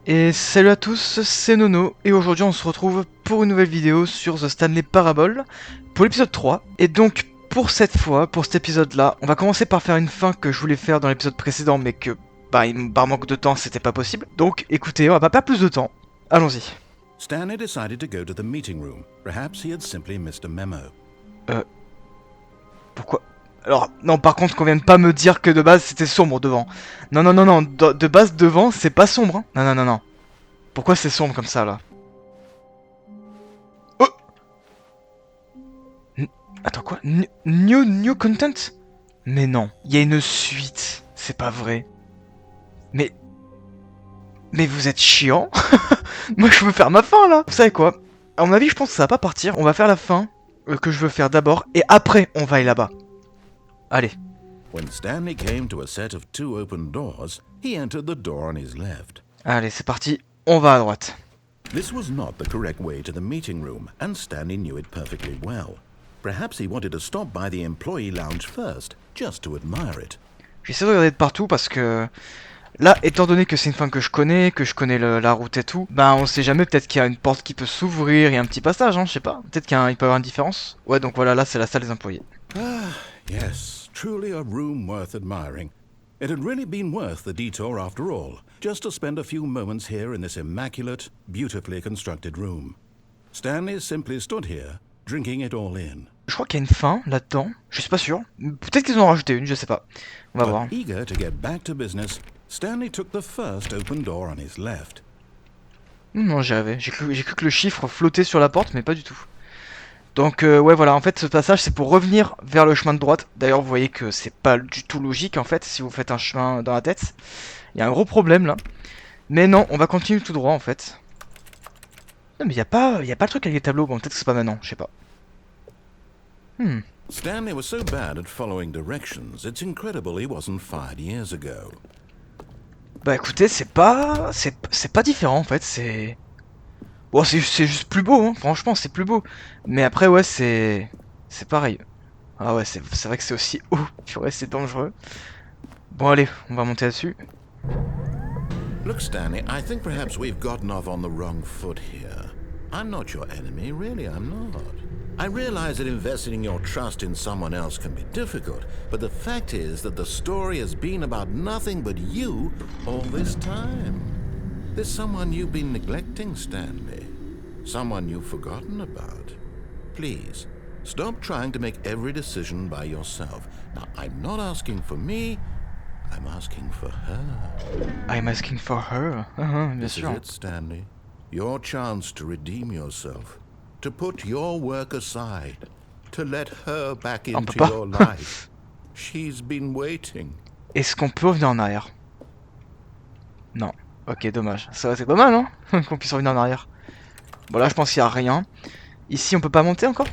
Et salut à tous, c'est Nono, et aujourd'hui on se retrouve pour une nouvelle vidéo sur The Stanley Parable, pour l'épisode 3. Et donc pour cette fois, pour cet épisode là, on va commencer par faire une fin que je voulais faire dans l'épisode précédent, mais que par manque de temps c'était pas possible. Donc écoutez, on va pas perdre plus de temps, allons-y. Stanley decided to go to the meeting room. Perhaps he had simply missed a memo. Pourquoi? Alors, non, par contre, qu'on vienne pas me dire que de base c'était sombre devant. Non, non, non, non, de base devant c'est pas sombre, hein. Non, non, non, non. Pourquoi c'est sombre comme ça là? Oh! Attends quoi? New content? Mais non, il y a une suite, c'est pas vrai. Mais vous êtes chiant. Moi je veux faire ma fin là. Vous savez quoi? À mon avis je pense que ça va pas partir. On va faire la fin que je veux faire d'abord et après on va aller là-bas. Allez. When Stanley came to a set of 2 open doors, he entered the door on his left. Allez c'est parti, on va à droite. This was not the correct way to the meeting room, and Stanley knew it perfectly well. Perhaps he wanted to stop by the employee lounge first, just to admire it. J'essaie de regarder de partout parce que là, étant donné que c'est une fin que je connais la route et tout, ben on sait jamais, peut-être qu'il y a une porte qui peut s'ouvrir, il y a un petit passage, hein, je sais pas. Peut-être qu'il peut y avoir une différence. Ouais, donc voilà, là c'est la salle des employés. Ah, yes, truly a room worth admiring. It had really been worth the detour after all, just to spend a few moments here in this immaculate, beautifully constructed room. Stanley simply stood here, drinking it all in. Je crois qu'il y a une fin là-dedans, je suis pas sûr. Peut-être qu'ils en ont rajouté une, je sais pas. On va voir. Eager to get back to business, Stanley took the first open door on his left. Non, j'y avais. J'ai cru que le chiffre flottait sur la porte, mais pas du tout. Donc ouais voilà, en fait ce passage c'est pour revenir vers le chemin de droite. D'ailleurs vous voyez que c'est pas du tout logique en fait, si vous faites un chemin dans la tête. Il y a un gros problème là. Mais non, on va continuer tout droit en fait. Non mais y a pas le truc avec les tableaux, bon peut-être que c'est pas maintenant, je sais pas. Stanley was so bad at following directions, it's incredible he wasn't fired years ago. Bah écoutez, c'est pas différent en fait, c'est... Bon c'est juste plus beau, hein. Franchement c'est plus beau. Mais après ouais c'est pareil. Ah ouais c'est vrai que c'est aussi haut, purée c'est dangereux. Bon allez, on va monter là-dessus. Look, Stanley, I think perhaps we've gotten off on the wrong foot here. I'm not your enemy, really, I'm not. I realize that investing your trust in someone else can be difficult, but the fact is that the story has been about nothing but you all this time. There's someone you've been neglecting, Stanley. Someone you've forgotten about. Please, stop trying to make every decision by yourself. Now, I'm not asking for me, I'm asking for her. I'm asking for her. Bien This sûr. is it, Stanley. Your chance to redeem yourself. To put your work aside. To let her back On peut into pas. your life. She's been waiting. Est-ce qu'on peut revenir en arrière? Non. Ok, dommage. Ça c'est pas mal, hein. Qu'on puisse revenir en arrière. Bon là je pense qu'il y a rien. Ici on peut pas monter encore?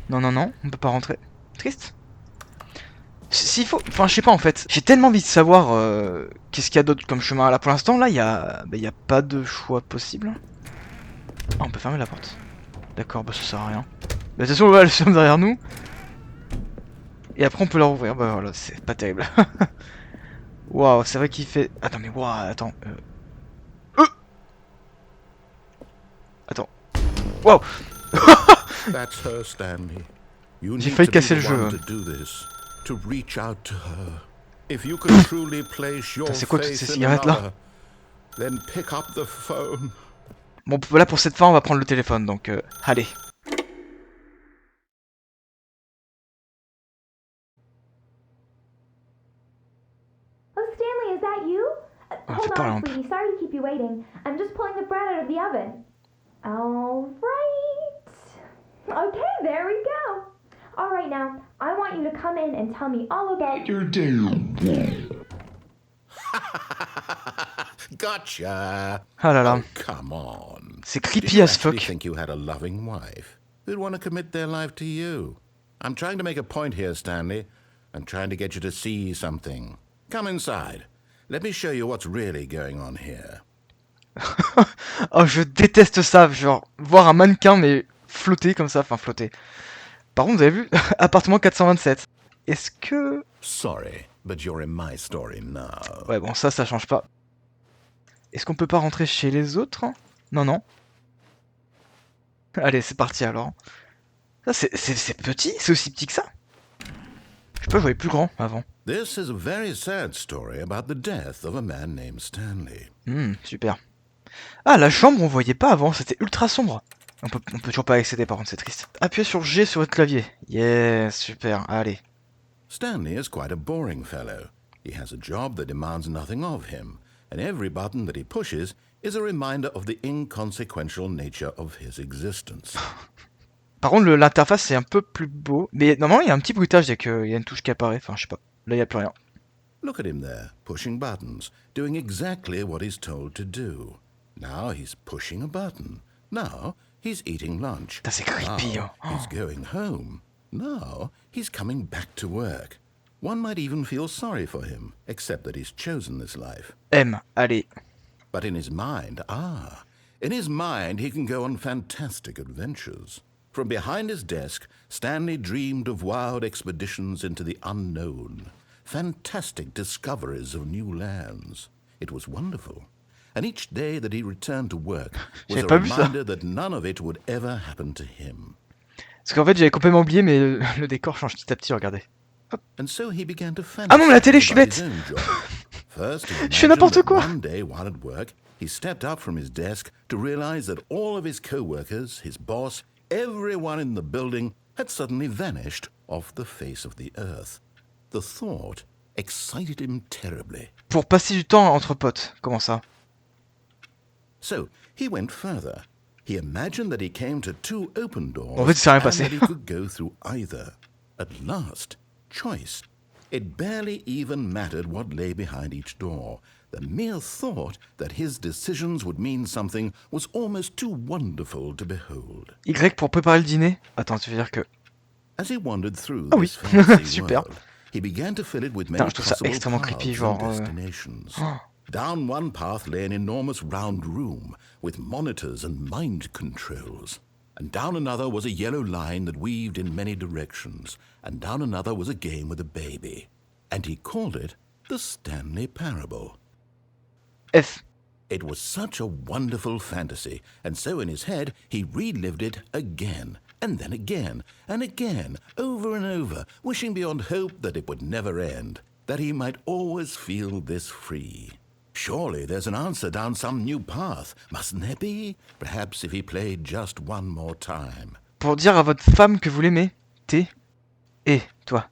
Non, non, non, on peut pas rentrer. Triste. S'il faut... Enfin je sais pas en fait. J'ai tellement envie de savoir qu'est-ce qu'il y a d'autre comme chemin. Là pour l'instant là il y a... y a pas de choix possible. Ah on peut fermer la porte. D'accord, bah ça sert à rien. Bah de toute façon on va le fermer derrière nous. Et après on peut la rouvrir. Bah voilà, c'est pas terrible. Waouh, c'est vrai qu'il fait... Attends mais waouh, attends. Attends. Waouh. That's her, Stanley. You J'ai need failli to be casser le the jeu. one to do this. To reach out to her. If you can truly place your C'est quoi toutes faith ces in cigarettes là? another, then pick up the phone. Bon là pour cette fin on va prendre le téléphone donc allez. Oh, Stanley, is that you? Oh, Hold fais pas la on, lampe. sweetie. Sorry to keep you waiting. I'm just pulling the bread out of the oven. All right. Okay, there we go. All right, now, I want you to come in and tell me all about your day. Gotcha. Ah là là. Oh, come on. C'est Did creepy you as actually fuck. think you had a loving wife who'd want to commit their life to you? I'm trying to make a point here, Stanley. I'm trying to get you to see something. Come inside. Let me show you what's really going on here. Oh je déteste ça, genre voir un mannequin mais flotter comme ça, enfin flotter. Par contre vous avez vu, appartement 427. Est-ce que... Sorry, but you're in my story now. Ouais bon ça change pas. Est-ce qu'on peut pas rentrer chez les autres? Non, non. Allez, c'est parti alors. Ça, c'est petit? C'est aussi petit que ça? Je sais pas, je voyais plus grand avant. This is a very sad story about the death of a man named Stanley. Super. Ah, la chambre, on voyait pas avant, c'était ultra sombre. On peut toujours pas accéder, par contre, c'est triste. Appuyez sur G sur votre clavier. Yes, super, allez. Stanley is quite a boring fellow. He has a job that demands nothing of him, and every button that he pushes is a reminder of the inconsequential nature of his existence. Par contre, l'interface c'est un peu plus beau, mais normalement il y a un petit bruitage dès qu'il y a une touche qui apparaît, enfin je sais pas, là il n'y a plus rien. Look at him there, pushing buttons, doing exactly what he's told to do. Now he's pushing a button. Now he's eating lunch. C'est creepy, Now he's going home. Now he's coming back to work. One might even feel sorry for him, except that he's chosen this life. M, allez. But in his mind, in his mind he can go on fantastic adventures. From behind his desk, Stanley dreamed of wild expeditions into the unknown, fantastic discoveries of new lands. It was wonderful. And each day that he returned to work was a reminder that none of it would ever happen to him. Parce qu'en fait, j'avais complètement oublié, mais le décor change petit à petit, regardez. Hop. And so he began to Ah non, la télé, je suis bête. First, je fais n'importe quoi. One day while at work, he stepped up from his desk to realize that all of his co-workers, his boss, everyone in the building had suddenly vanished off the face of the earth. The thought excited him terribly. Pour passer du temps entre potes, comment ça? So, he went further. He imagined that he came to two open doors en fait, c'est rien and passé. that he could go through either. At last, choice. It barely even mattered what lay behind each door. The mere thought that his decisions would mean something was almost too wonderful to behold. Y pour préparer le dîner? Attends, tu veux dire que... As he wandered through ah oui, this fancy super. world, he began to fill it with many possible paths and destinations. Down one path lay an enormous round room with monitors and mind controls. And down another was a yellow line that weaved in many directions. And down another was a game with a baby. And he called it the Stanley Parable. F. It was such a wonderful fantasy, and so in his head he relived it again, and then again, and again, over and over, wishing beyond hope that it would never end, that he might always feel this free. Surely there's an answer down some new path, mustn't there be? Perhaps if he played just one more time. Pour dire à votre femme que vous l'aimez. T. Et, toi.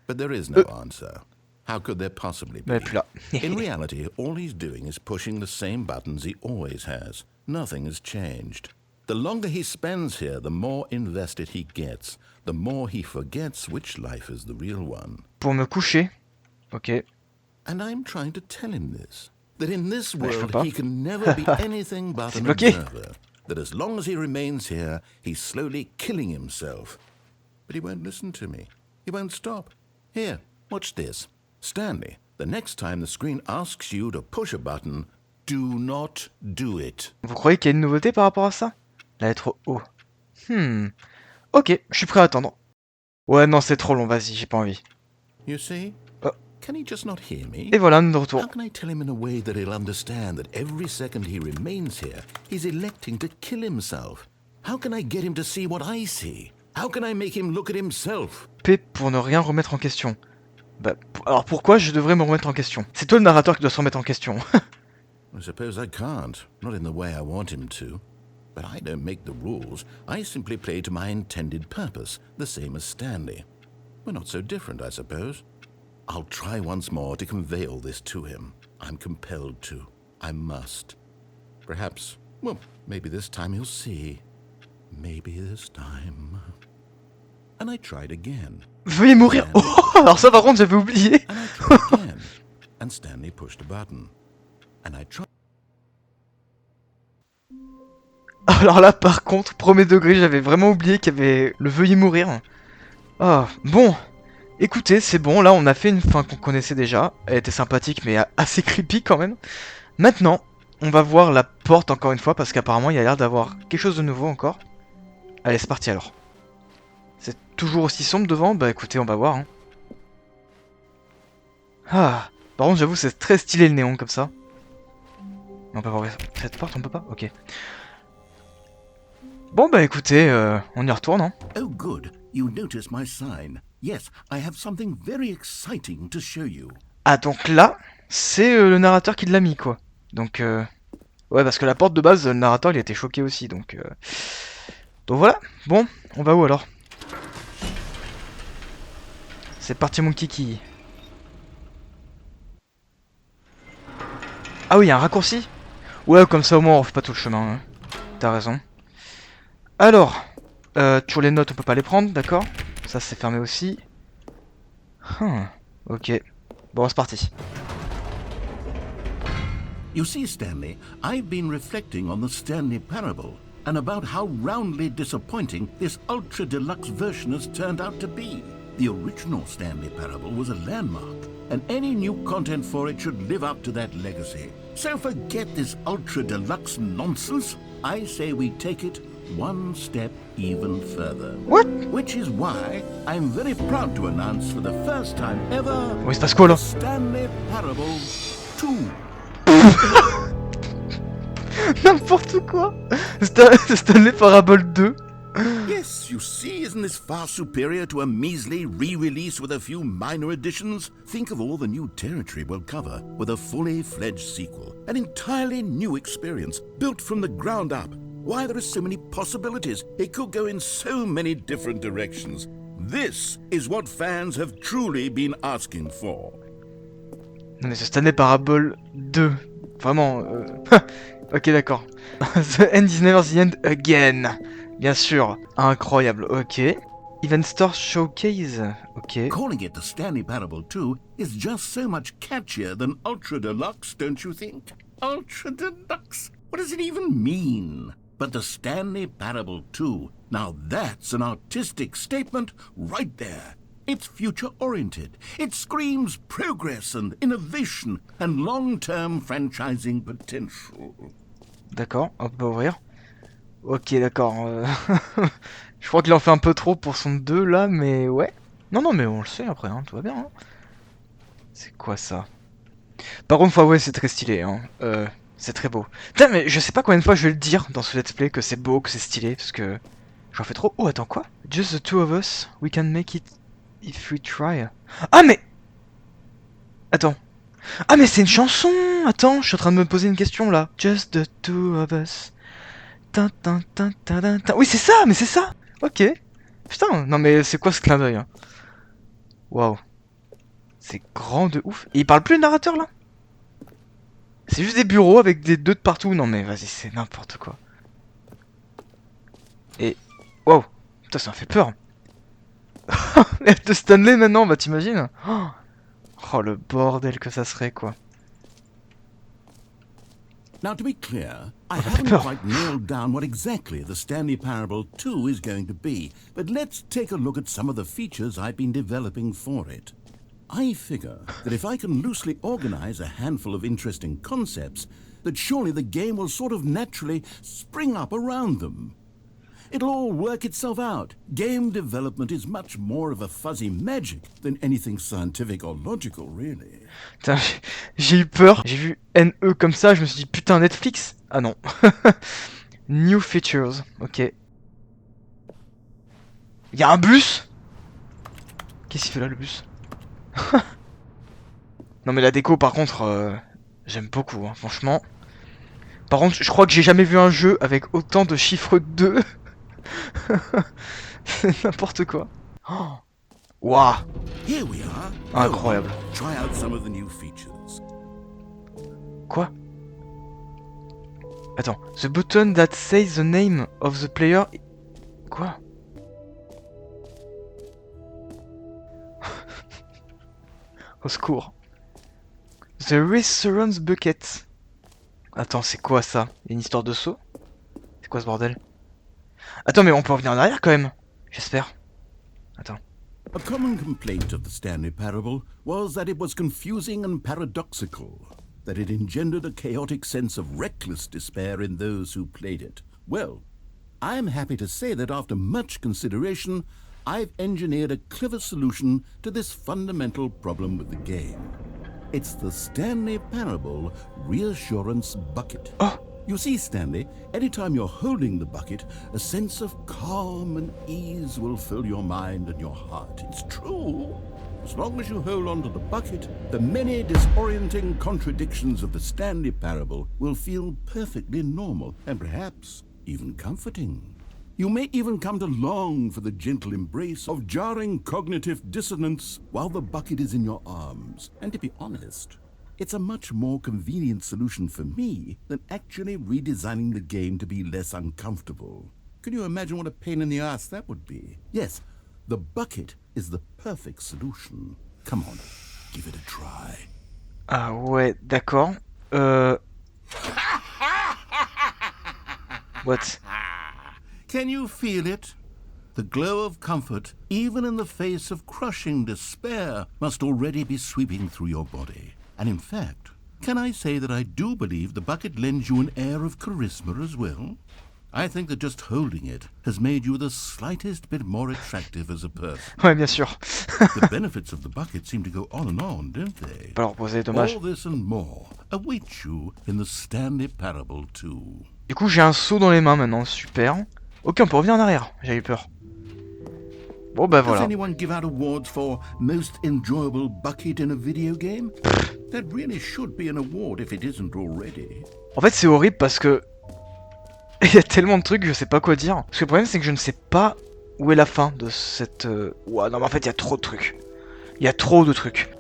But there is no answer. How could there possibly be? Plus là. In reality, all he's doing is pushing the same buttons he always has. Nothing has changed. The longer he spends here, the more invested he gets. The more he forgets which life is the real one. Pour me coucher. Ok. And I'm trying to tell him this. That in this world he can never be anything but an bloqué. observer. That as long as he remains here, he's slowly killing himself. But he won't listen to me. He won't stop. Here, watch this. Stanley, the next time the screen asks you to push a button, do not do it. Vous croyez qu'il y a une nouveauté par rapport à ça? La lettre O. Ok, je suis prêt à attendre. Ouais, non, c'est trop long, vas-y, j'ai pas envie. You see? Can he just not hear me? Et voilà, nous de retour. How can I tell him in a way that he'll understand that every second he remains here, he's electing to kill himself? How can I get him to see what I see? How can I make him look at himself? P pour ne rien remettre en question. Bah, alors pourquoi je devrais me remettre en question? C'est toi le narrateur qui doit se remettre en question. I suppose I can't, not in the way I want him to. But I don't make the rules. I simply play to my intended purpose, the same as Stanley. We're not so different, I suppose. I'll try once more to convey all this to him. I'm compelled to. I must. Perhaps, well, maybe this time he'll see. Maybe this time. And I tried again. Veuillez mourir. Oh, alors ça par contre j'avais oublié. And I tried again. And Stanley pushed a button. And I tried. Alors là par contre, premier degré, j'avais vraiment oublié qu'il y avait le veuillez mourir. Ah, bon. Écoutez, c'est bon, là on a fait une fin qu'on connaissait déjà. Elle était sympathique mais assez creepy quand même. Maintenant, on va voir la porte encore une fois parce qu'apparemment il y a l'air d'avoir quelque chose de nouveau encore. Allez, c'est parti alors. C'est toujours aussi sombre devant? Bah écoutez, on va voir. Hein. Ah, par contre j'avoue c'est très stylé le néon comme ça. On peut pas ouvrir cette porte, on peut pas? Ok. Bon bah écoutez, on y retourne, hein. Oh good, you notice my sign. Yes, I have something very exciting to show you. Ah donc là, c'est le narrateur qui l'a mis quoi. Donc ouais parce que la porte de base, le narrateur il était choqué aussi donc voilà. Bon, on va où alors? C'est parti mon kiki. Ah oui, il y a un raccourci. Ouais, comme ça au moins on refait pas tout le chemin. Hein. T'as raison. Alors, toujours les notes on peut pas les prendre, d'accord? Ça c'est fermé aussi. Ok. Bon, c'est parti. You see, Stanley, I've been reflecting on the Stanley Parable and about how roundly disappointing this Ultra Deluxe version has turned out to be. The original Stanley Parable was a landmark, and any new content for it should live up to that legacy. So forget this Ultra Deluxe nonsense. I say we take it one step even further. What? Which is why I'm very proud to announce for the first time ever Oui, c'est pas ce quoi là? Stanley Parable 2. N'importe quoi. Stanley Parable 2. Yes, you see, isn't this far superior to a measly re-release with a few minor additions? Think of all the new territory we'll cover with a fully fledged sequel. An entirely new experience, built from the ground up. Why, there are so many possibilities. It could go in so many different directions. This is what fans have truly been asking for. Non mais c'est Stanley Parable 2. Vraiment. Ok d'accord. The end is never the end again. Bien sûr. Incroyable. Ok. Event Store Showcase. Ok. Calling it the Stanley Parable 2 is just so much catchier than Ultra Deluxe, don't you think? Ultra Deluxe? What does it even mean? But the Stanley Parable 2, now that's an artistic statement right there. It's future-oriented. It screams progress and innovation and long-term franchising potential. D'accord. On peut ouvrir. Ok d'accord. Je crois qu'il en fait un peu trop pour son 2 là, mais ouais. Non non mais on le sait après, hein, tout va bien. Hein. C'est quoi ça? Par contre, faut avouer, c'est très stylé. Hein. C'est très beau. Putain, mais je sais pas combien de fois je vais le dire dans ce let's play que c'est beau, que c'est stylé, parce que j'en fais trop. Oh, attends, quoi? Just the two of us, we can make it if we try. Ah, mais... Attends. Ah, mais c'est une chanson! Attends, je suis en train de me poser une question, là. Just the two of us. Tin, tin, tin, tin, tin, tin. Oui, c'est ça, mais c'est ça! Ok. Putain, non mais c'est quoi ce clin d'œil? Hein. Waouh. C'est grand de ouf. Et il parle plus le narrateur, là? C'est juste des bureaux avec des deux de partout. Non mais vas-y, c'est n'importe quoi. Et... Wow. Putain, ça m'a fait peur. L'air de Stanley maintenant, bah t'imagines? Oh le bordel que ça serait quoi. Now to be clear, I haven't quite nailed down what exactly the Stanley Parable 2 is going to be, but let's take a look at some of the features I've been developing for it. I figure that if I can loosely organize a handful of interesting concepts, that surely the game will sort of naturally spring up around them. It'll all work itself out. Game development is much more of a fuzzy magic than anything scientific or logical, really. Putain, j'ai eu peur. J'ai vu NE comme ça, je me suis dit putain Netflix. Ah non. New features, ok. Y'a un bus? Qu'est-ce qu'il fait là le bus? Non mais la déco par contre, j'aime beaucoup, hein, franchement. Par contre, je crois que j'ai jamais vu un jeu avec autant de chiffres 2. C'est n'importe quoi. Waouh. Here we are. Incroyable. Try out some of the new features. Quoi? Attends, the button that says the name of the player... Quoi? Au secours. The Restaurant's Bucket. Attends, c'est quoi ça? Une histoire de saut? C'est quoi ce bordel? Attends, mais on peut revenir en arrière quand même. J'espère. Attends. A common complaint of the Stanley Parable was that it was confusing and paradoxical, that it engendered a chaotic sense of reckless despair in those who played it. Well, I'm happy to say that after much consideration, I've engineered a clever solution to this fundamental problem with the game. It's the Stanley Parable Reassurance Bucket. Oh. You see, Stanley, anytime you're holding the bucket, a sense of calm and ease will fill your mind and your heart. It's true. As long as you hold on to the bucket, the many disorienting contradictions of the Stanley Parable will feel perfectly normal and perhaps even comforting. You may even come to long for the gentle embrace of jarring cognitive dissonance while the bucket is in your arms. And to be honest, it's a much more convenient solution for me than actually redesigning the game to be less uncomfortable. Can you imagine what a pain in the ass that would be? Yes, the bucket is the perfect solution. Come on, give it a try. Ah ouais, d'accord. What? Can you feel it? The glow of comfort, even in the face of crushing despair, must already be sweeping through your body. And in fact, can I say that I do believe the bucket lends you an air of charisma as well? I think that just holding it has made you the slightest bit more attractive as a person. Ouais, bien sûr. The benefits of the bucket seem to go on, don't they? Pas leur poser, dommage. All this and more await you in the Stanley Parable 2. Du coup, j'ai un seau dans les mains maintenant, super. Ok, on peut revenir en arrière, j'ai eu peur. Bon bah Does voilà. anyone give out awards for most enjoyable bucket in a video game? That really should be an award if it isn't already. En fait, c'est horrible parce que il y a tellement de trucs, je sais pas quoi dire. Parce que le problème, c'est que je ne sais pas où est la fin de cette... Ouah, non mais en fait, il y a trop de trucs. Il y a trop de trucs.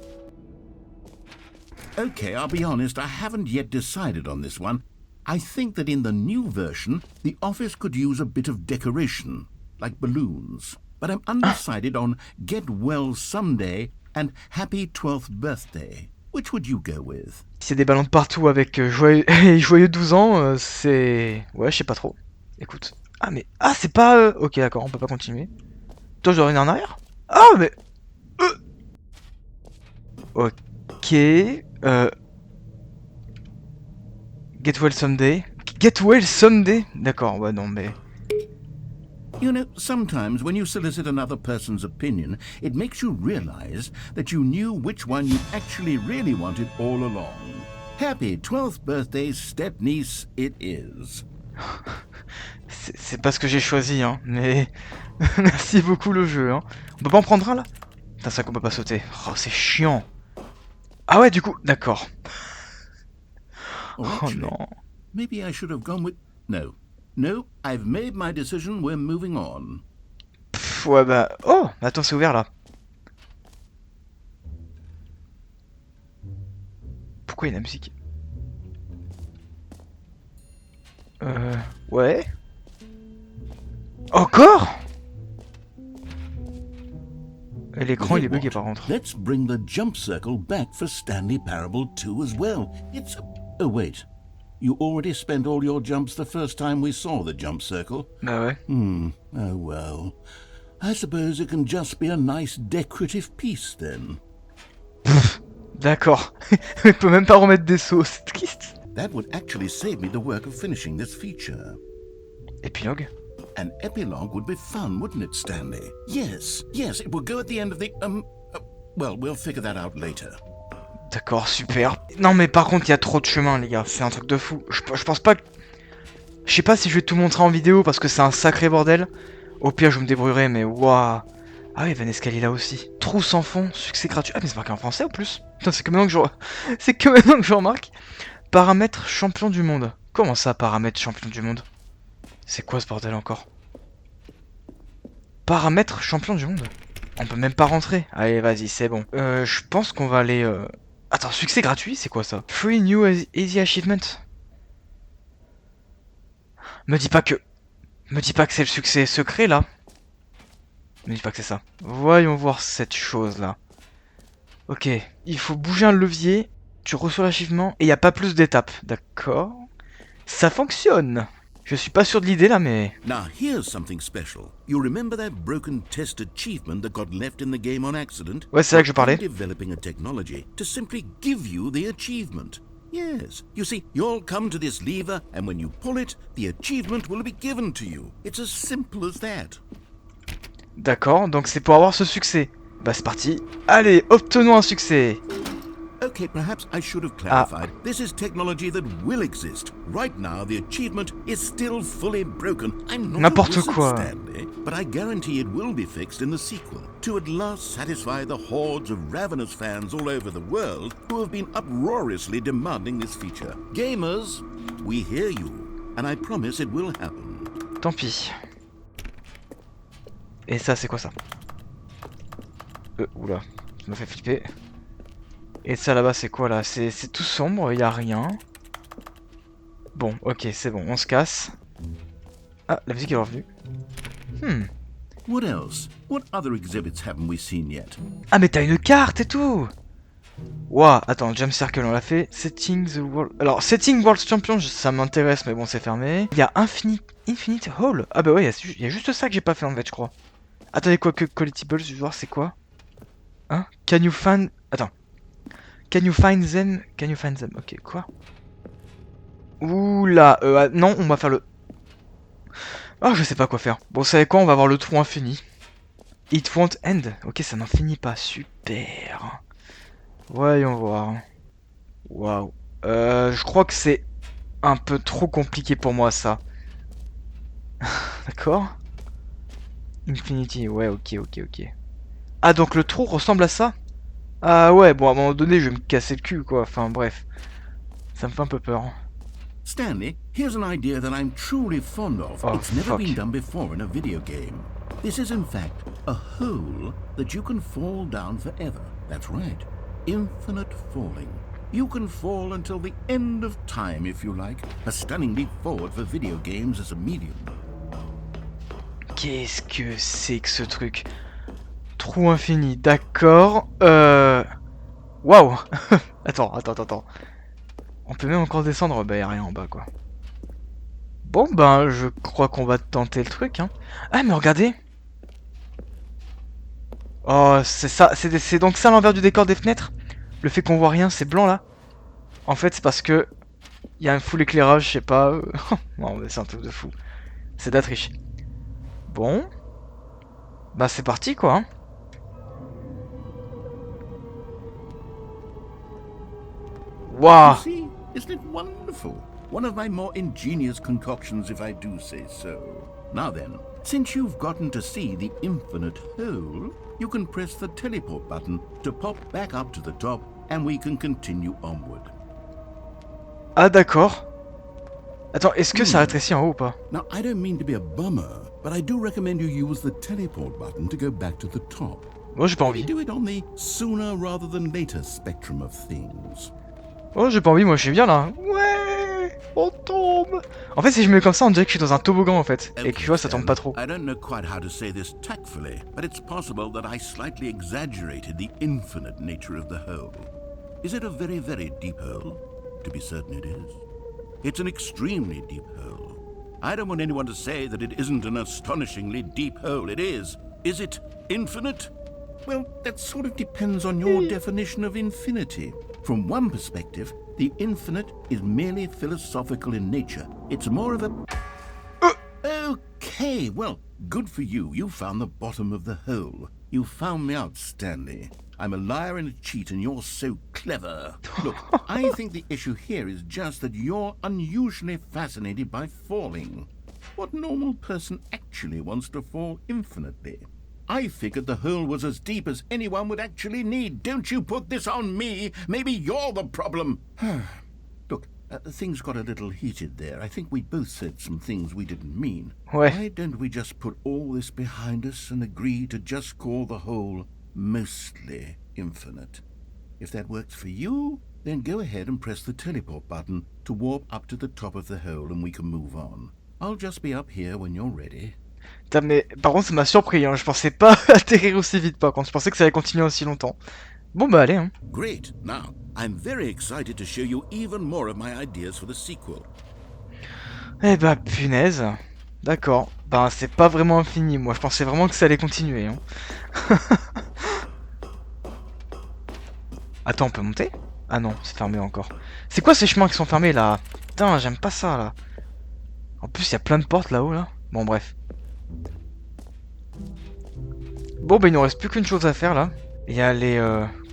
Okay, I'll be honest, I haven't yet decided on this one. I think that in the new version, the office could use a bit of decoration, like balloons. But I'm undecided on Get Well Someday and Happy 12th Birthday. Which would you go with? S'il y a des ballons de partout avec joyeux... joyeux 12 ans, c'est... Ouais, je sais pas trop. Écoute. Ah mais... Ah, c'est pas... Ok, d'accord, on peut pas continuer. Toi, je dois revenir en arrière? Ah, mais... Ok... Get well someday. Get well someday. D'accord, ouais, non, mais... You know, sometimes when you solicit another person's opinion, it makes you realize that you knew which one you actually really wanted all along. Happy 12th birthday, step-niece, it is. C'est pas ce que j'ai choisi, hein, mais... Merci beaucoup le jeu, hein. On peut pas en prendre un, là? Putain, c'est vrai qu'on peut pas sauter. Oh, c'est chiant. Ah ouais, du coup, d'accord. Oh, Oh actually, non. maybe I should have gone with... No. No, I've made my decision, we're moving on. Pff, ouais, bah... Oh, attends, c'est ouvert, là. Pourquoi il y a la musique? Ouais. Encore? Et l'écran, il est bugué, par contre. Let's bring the jump circle back for Stanley Parable 2 as well. It's... Oh, wait. You already spent all your jumps the first time we saw the jump circle. Bah ouais. Oh well. I suppose it can just be a nice decorative piece then. D'accord. Il peut même pas remettre des sauts, c'est triste. That would actually save me the work of finishing this feature. Épilogue. An epilogue would be fun, wouldn't it, Stanley? Yes, it will go at the end of the... well, we'll figure that out later. D'accord, super. Non mais par contre, il y a trop de chemin, les gars. C'est un truc de fou. Je pense pas que... Je sais pas si je vais tout montrer en vidéo parce que c'est un sacré bordel. Au pire, je me débrouillerai, mais waouh. Ah oui, il y avait un escalier là aussi. Trou sans fond, succès gratuit. Ah mais c'est marqué en français en plus. Putain, c'est que maintenant que je... c'est que maintenant que je remarque. Paramètres champion du monde. Comment ça, paramètres champion du monde? C'est quoi ce bordel encore? Paramètres champion du monde. On peut même pas rentrer. Allez, vas-y, c'est bon. Je pense qu'on va aller... Attends, succès gratuit, c'est quoi ça? Free new easy achievement. Me dis pas que c'est le succès secret là. Me dis pas que c'est ça. Voyons voir cette chose là. Ok, il faut bouger un levier. Tu reçois l'achievement et il n'y a pas plus d'étapes. D'accord. Ça fonctionne. Je suis pas sûr de l'idée là, mais... Now here's something special. You remember that broken test achievement that got left in the game on accident? Ouais, c'est là que je parlais. I'm developing a technology to simply give you the achievement. Yes. You see, you'll come to this lever, and when you pull it, the achievement will be given to you. It's as simple as that. D'accord, donc c'est pour avoir ce succès. Bah c'est parti. Allez, obtenons un succès. Okay, perhaps I should have clarified. This is technology that will exist. Right now, the achievement is still fully broken. I'm not a wizard, Stanley, but I guarantee it will be fixed in the sequel to at last satisfy the hordes of ravenous fans all over the world who have been uproariously demanding this feature. Gamers, we hear you, and I promise it will happen. Tant pis. Et ça, c'est quoi ça? Oula, ça me fait flipper. Et ça là-bas, c'est quoi là? C'est tout sombre, y a rien. Bon, ok, c'est bon, on se casse. Ah, la musique est revenue. What else? What other exhibits haven't we seen yet? Ah, mais t'as une carte et tout! Waouh, attends, Jump Circle, on l'a fait. Setting the World. Alors, Setting World Champion, ça m'intéresse, mais bon, c'est fermé. Il y a Infinite Hall. Ah, bah ouais, il y a juste ça que j'ai pas fait en fait, je crois. Attendez, quoi que Collectibles, je vais voir, c'est quoi? Hein? Can you find. Attends. Can you find them? Can you find them? Ok, quoi? Oula, non, on va faire le... Ah, je sais pas quoi faire. Bon, vous savez quoi? On va voir le trou infini. It won't end. Ok, ça n'en finit pas. Super. Voyons voir. Waouh. Je crois que c'est un peu trop compliqué pour moi, ça. D'accord? Infinity, ouais, ok. Ah, donc le trou ressemble à ça? Ah ouais, bon, à un moment donné, je vais me casser le cul, quoi. Enfin, bref. Ça me fait un peu peur. Stanley, here's an idea that I'm truly fond of. Oh, it's never fuck. been done before in a video game. This is in fact a hole that you can fall down forever. That's right. Infinite falling. You can fall until the end of time if you like. A stunning leap forward for video games as a medium. Qu'est-ce que c'est que ce truc? Trou infini, d'accord. Waouh. Attends. On peut même encore descendre, bah y'a rien en bas quoi. Bon ben je crois qu'on va tenter le truc hein. Ah mais regardez. Oh c'est ça, c'est donc ça l'envers du décor des fenêtres. Le fait qu'on voit rien, c'est blanc là. En fait c'est parce que il y a un full éclairage, je sais pas. Non mais c'est un truc de fou. C'est de la triche. Bon. Bah c'est parti quoi hein. Waouh. You see, isn't it wonderful? One of my more ingenious concoctions, if I do say so. Now then, since you've gotten to see the infinite hole, you can press the teleport button to pop back up to the top, and we can continue onward. Ah d'accord. Attends, est-ce que ça rétrécit en haut ou pas? Now, I don't mean to be a bummer, but I do recommend you use the teleport button to go back to the top. Moi j'ai pas envie. Do it on the sooner rather than later spectrum of things. Oh j'ai pas envie, moi je suis bien là. Ouais, on tombe. En fait si je me mets comme ça on dirait que je suis dans un toboggan en fait. Et que tu vois ça tombe pas trop. I don't know quite how to say this tactfully, but it's possible that I slightly exaggerated the infinite nature of the hole. Is it a very, very deep hole? To be certain it is. It's an extremely deep hole. I don't want anyone to say that it isn't an astonishingly deep hole. It is. Is it infinite? Well, that sort of depends on your definition of infinity. From one perspective, the infinite is merely philosophical in nature. It's more of a... Okay, well, good for you. You found the bottom of the hole. You found me out, Stanley. I'm a liar and a cheat, and you're so clever. Look, I think the issue here is just that you're unusually fascinated by falling. What normal person actually wants to fall infinitely? I figured the hole was as deep as anyone would actually need. Don't you put this on me. Maybe you're the problem. Look, things got a little heated there. I think we both said some things we didn't mean. Ouais. Why don't we just put all this behind us and agree to just call the hole mostly infinite? If that works for you, then go ahead and press the teleport button to warp up to the top of the hole and we can move on. I'll just be up here when you're ready. Putain, mais par contre ça m'a surpris, hein. Je pensais pas atterrir aussi vite par contre, je pensais que ça allait continuer aussi longtemps. Bon bah allez hein. Great. Now, I'm very excited to show you even more of my ideas for the sequel. Eh bah punaise. D'accord. Bah c'est pas vraiment infini, moi je pensais vraiment que ça allait continuer hein. Attends, on peut monter? Ah non, c'est fermé encore. C'est quoi ces chemins qui sont fermés là? Putain, j'aime pas ça là. En plus, il y a plein de portes là-haut là. Bon, bref. Bon, bah il nous reste plus qu'une chose à faire là. Il y a les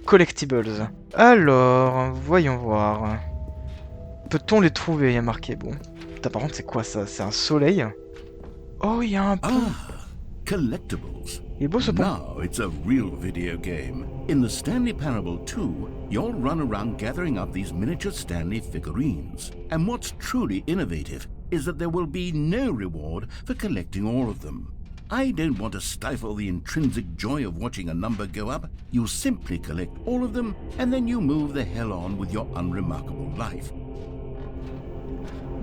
collectibles. Alors, voyons voir. Peut-on les trouver? Il y a marqué, bon. Putain, par contre, c'est quoi ça? C'est un soleil? Oh, il y a un pont. Collectibles. Il est beau ce pont. Now it's a real video game. In the Stanley Parable 2, you'll run around gathering up these miniature Stanley figurines. And what's truly innovative is that there will be no reward for collecting all of them. I don't want to stifle the intrinsic joy of watching a number go up. You simply collect all of them, and then you move the hell on with your unremarkable life.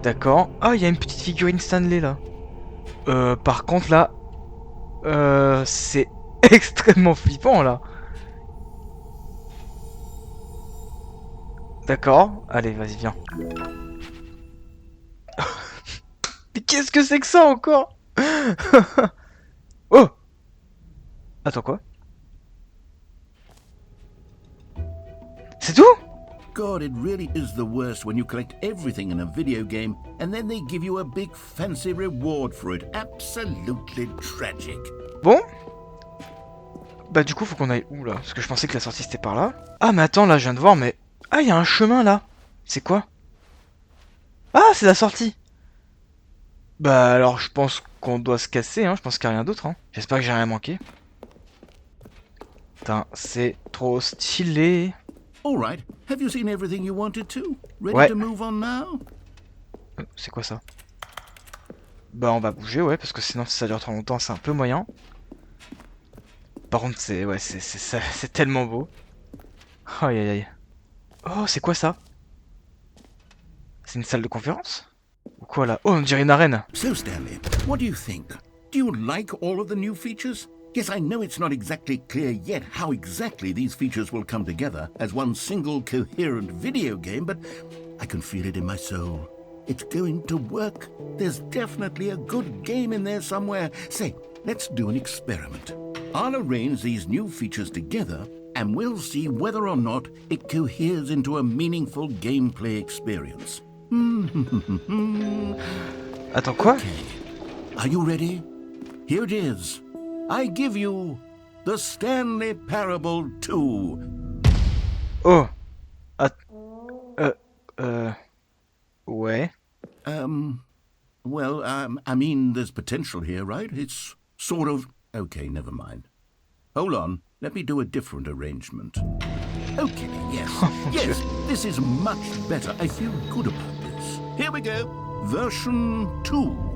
D'accord. Ah, il y a une petite figurine Stanley là. Par contre là, c'est extrêmement flippant là. D'accord. Allez, vas-y, viens. Mais qu'est-ce que c'est que ça encore? Oh! Attends, quoi? C'est tout? God, it really is the worst when you collect everything in a video game and then they give you a big fancy reward for it. Absolutely tragic. Bon. Bah du coup faut qu'on aille où là? Parce que je pensais que la sortie c'était par là. Ah mais attends, là je viens de voir, mais... Ah, il y a un chemin là. C'est quoi? Ah, c'est la sortie. Bah alors je pense qu'on doit se casser, hein. Je pense qu'il n'y a rien d'autre, hein. J'espère que j'ai rien manqué. Putain, c'est trop stylé. Alright, have you seen everything you wanted to? Ready Ouais. to move on now? C'est quoi ça? Bah on va bouger, ouais, parce que sinon si ça dure trop longtemps c'est un peu moyen. Par contre c'est... Ouais, c'est tellement beau. Aïe aïe aïe. Oh, c'est quoi ça? C'est une salle de conférence? Ou quoi là? Oh, on dirait une arène. So Stanley, what do you think? Do you like all of the new features? Yes, I know it's not exactly clear yet how exactly these features will come together as one single coherent video game, but I can feel it in my soul. It's going to work. There's definitely a good game in there somewhere. Say, let's do an experiment. I'll arrange these new features together and we'll see whether or not it coheres into a meaningful gameplay experience. Attends, quoi? Okay. Are you ready? Here it is. I give you the Stanley Parable 2. Oh. Ouais. Well, I mean, there's potential here, right? It's sort of... Okay, never mind. Hold on, let me do a different arrangement. Okay, yes, yes, this is much better. I feel good about this. Here we go. Version 2.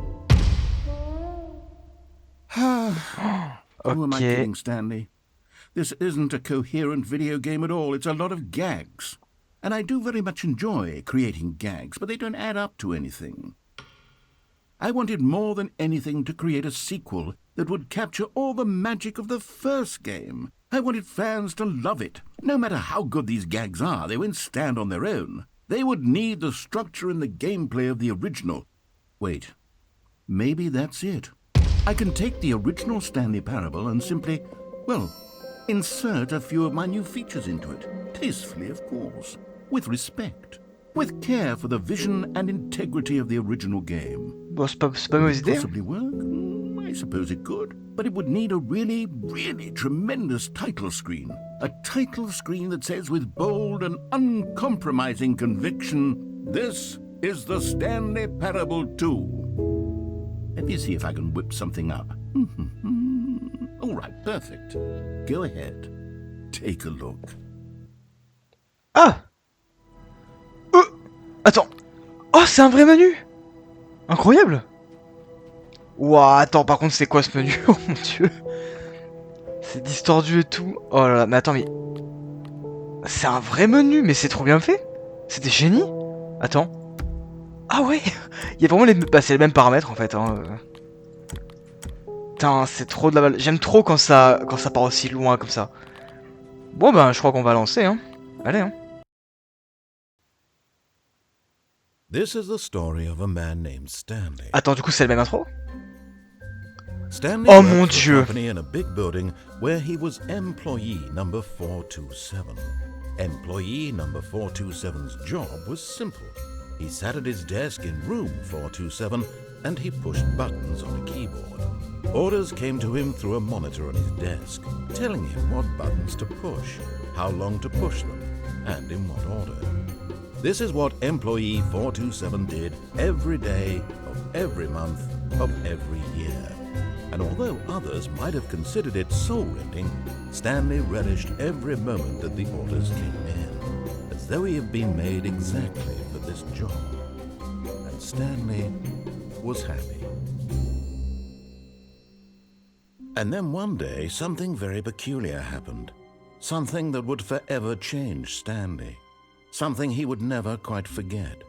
Who am I Ok. kidding, Stanley? This isn't a coherent video game at all. It's a lot of gags. And I do very much enjoy creating gags, but they don't add up to anything. I wanted more than anything to create a sequel that would capture all the magic of the first game. I wanted fans to love it. No matter how good these gags are, they won't stand on their own. They would need the structure and the gameplay of the original. Wait, maybe that's it. I can take the original Stanley Parable and simply, well, insert a few of my new features into it. Tastefully, of course. With respect. With care for the vision and integrity of the original game. Bon, c'est pas mauvaise idée. Possibly work? I suppose it could. But it would need a really, really tremendous title screen. A title screen that says with bold and uncompromising conviction, "This is the Stanley Parable 2. Let me see if I can whip something up. All right, perfect. Go ahead. Take a look. Ah! Attends. Oh, c'est un vrai menu. Incroyable. Ouah, attends, par contre, c'est quoi ce menu? Oh mon dieu. C'est distordu et tout. Oh là là, mais attends, mais... C'est un vrai menu, mais c'est trop bien fait. C'est des génies. Attends. Ah ouais. Il y a vraiment les... Bah, c'est les mêmes paramètres, en fait, hein. Putain, c'est trop de la balle. J'aime trop quand ça part aussi loin comme ça. Bon, ben, je crois qu'on va lancer, hein. Allez, hein. This is the story of a man named Stanley. Attends, du coup, c'est le même intro? Stanley Oh worked mon for a Dieu. company in a big building where he was employee number 427. Employee number 427's job was simple. He sat at his desk in room 427 and he pushed buttons on a keyboard. Orders came to him through a monitor on his desk, telling him what buttons to push, how long to push them, and in what order. This is what employee 427 did every day of every month of every year. And although others might have considered it soul-rending, Stanley relished every moment that the orders came in, as though he had been made exactly for this job. And Stanley was happy. And then one day, something very peculiar happened. Something that would forever change Stanley. Something he would never quite forget.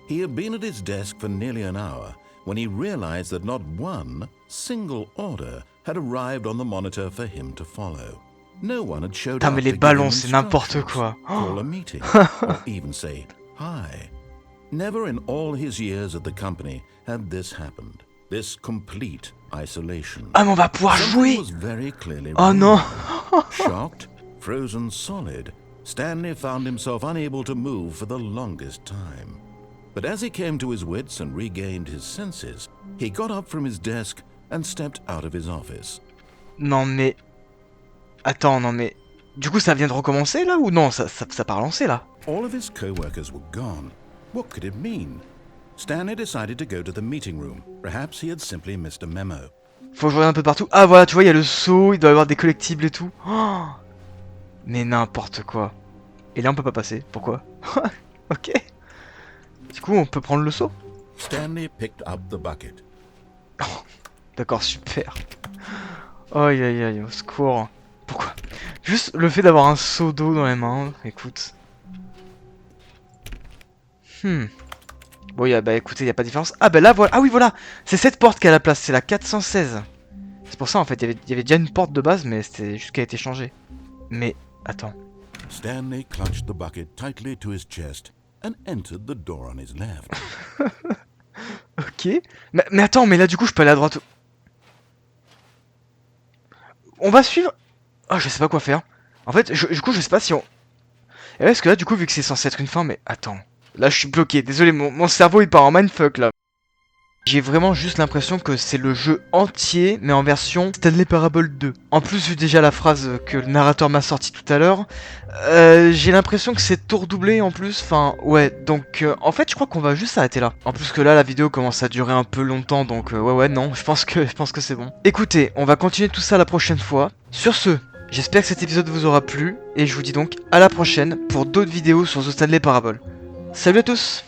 He had been at his desk for nearly an hour when he realized that not one single order had arrived on the monitor for him to follow. No one had showed Putain, up mais to les give him ballons, c'est n'importe instructions, quoi. call a meeting, or even say hi. Never in all his years at the company had this happened. This complete isolation. Ah, mais on va pouvoir Something jouer. was very clearly Oh wrong. non. Shocked, frozen solid, Stanley found himself unable to move for the longest time. But as he came to his wits and regained his senses, he got up from his desk and stepped out of his office. Non mais... Attends, non mais... Du coup ça vient de recommencer là ou non? Ça part relancer là. All of his co-workers were gone. What could it mean? Stanley decided to go to the meeting room. Perhaps he had simply missed a memo. Faut que je regarde un peu partout. Ah voilà, tu vois, il y a le saut, il doit y avoir des collectibles et tout. Oh, mais n'importe quoi. Et là on peut pas passer. Pourquoi? Ok. Du coup on peut prendre le saut. Stanley picked up the bucket. D'accord, super. Aïe aïe aïe, au secours. Pourquoi? Juste le fait d'avoir un seau d'eau dans les mains, écoute. Bon, bah écoutez, il n'y a pas de différence. Ah bah là, voilà. Ah oui, voilà. C'est cette porte qui a la place, c'est la 416. C'est pour ça, en fait, il y avait déjà une porte de base, mais c'était juste qu'elle a été changée. Mais, attends. Stanley clutched the bucket tightly to his chest and entered the door on his left. Ok. Mais attends, mais là, du coup, je peux aller à droite. On va suivre... Oh, je sais pas quoi faire. En fait, du coup, je sais pas si on... Et ouais, parce que là, du coup, vu que c'est censé être une fin, mais attends. Là, je suis bloqué. Désolé, mon cerveau, il part en mindfuck, là. J'ai vraiment juste l'impression que c'est le jeu entier, mais en version Stanley Parable 2. En plus, vu déjà la phrase que le narrateur m'a sortie tout à l'heure, j'ai l'impression que c'est tout redoublé en plus. Enfin, ouais, donc en fait, je crois qu'on va juste s'arrêter là. En plus que là, la vidéo commence à durer un peu longtemps, donc ouais, non, je pense que c'est bon. Écoutez, on va continuer tout ça la prochaine fois. Sur ce, j'espère que cet épisode vous aura plu, et je vous dis donc à la prochaine pour d'autres vidéos sur The Stanley Parable. Salut à tous!